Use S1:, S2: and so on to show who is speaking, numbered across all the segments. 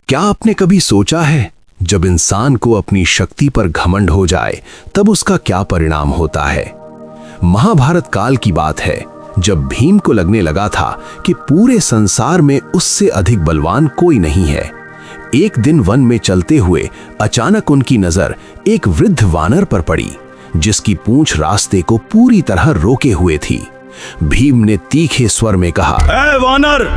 S1: क्या आपने कभी सोचा है, जब इंसान को अपनी शक्ति पर घमंड हो जाए तब उसका क्या परिणाम होता है। महाभारत काल की बात है, जब भीम को लगने लगा था कि पूरे संसार में उससे अधिक बलवान कोई नहीं है। एक दिन वन में चलते हुए अचानक उनकी नजर एक वृद्ध वानर पर पड़ी, जिसकी पूंछ रास्ते को पूरी तरह रोके हुए थी। भीम ने तीखे स्वर में कहा,
S2: ए वानर,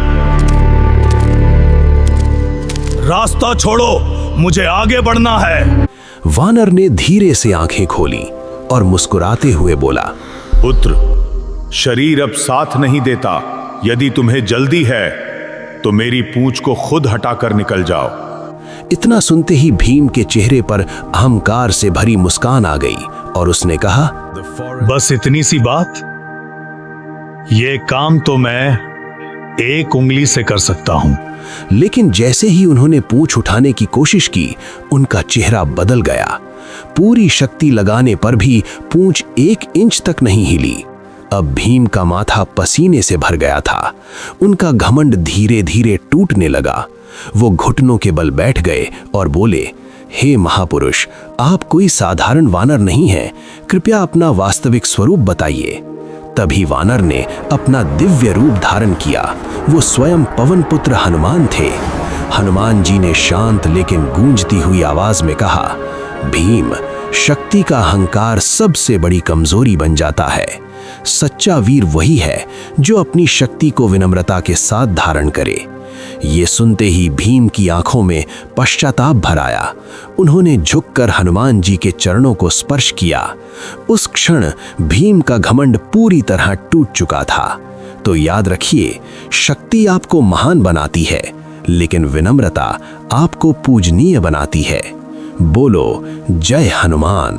S2: रास्ता छोड़ो, मुझे आगे बढ़ना है।
S1: वानर ने धीरे से आंखें खोली और मुस्कुराते हुए बोला,
S2: पुत्र, शरीर अब साथ नहीं देता। यदि तुम्हें जल्दी है तो मेरी पूंछ को खुद हटाकर निकल जाओ।
S1: इतना सुनते ही भीम के चेहरे पर अहंकार से भरी मुस्कान आ गई और उसने कहा,
S2: बस इतनी सी बात? ये काम तो मैं एक उंगली से कर सकता हूं।
S1: लेकिन जैसे ही उन्होंने पूंछ उठाने की कोशिश की, उनका चेहरा बदल गया। पूरी शक्ति लगाने पर भी पूंछ 1 इंच तक नहीं हिली। अब भीम का माथा पसीने से भर गया था। उनका घमंड धीरे धीरे टूटने लगा। वो घुटनों के बल बैठ गए और बोले, हे महापुरुष, आप कोई साधारण वानर नहीं हैं। कृपया अपना वास्तविक स्वरूप बताइए। तभी वानर ने अपना दिव्य रूप धारण किया। वो स्वयं पवन पुत्र हनुमान थे। हनुमान जी ने शांत लेकिन गूंजती हुई आवाज में कहा, भीम, शक्ति का अहंकार सबसे बड़ी कमजोरी बन जाता है। सच्चा वीर वही है जो अपनी शक्ति को विनम्रता के साथ धारण करे। ये सुनते ही भीम की आंखों में पश्चाताप भर आया। उन्होंने झुककर हनुमान जी के चरणों को स्पर्श किया। उस क्षण भीम का घमंड पूरी तरह टूट चुका था। तो याद रखिए, शक्ति आपको महान बनाती है, लेकिन विनम्रता आपको पूजनीय बनाती है। बोलो जय हनुमान।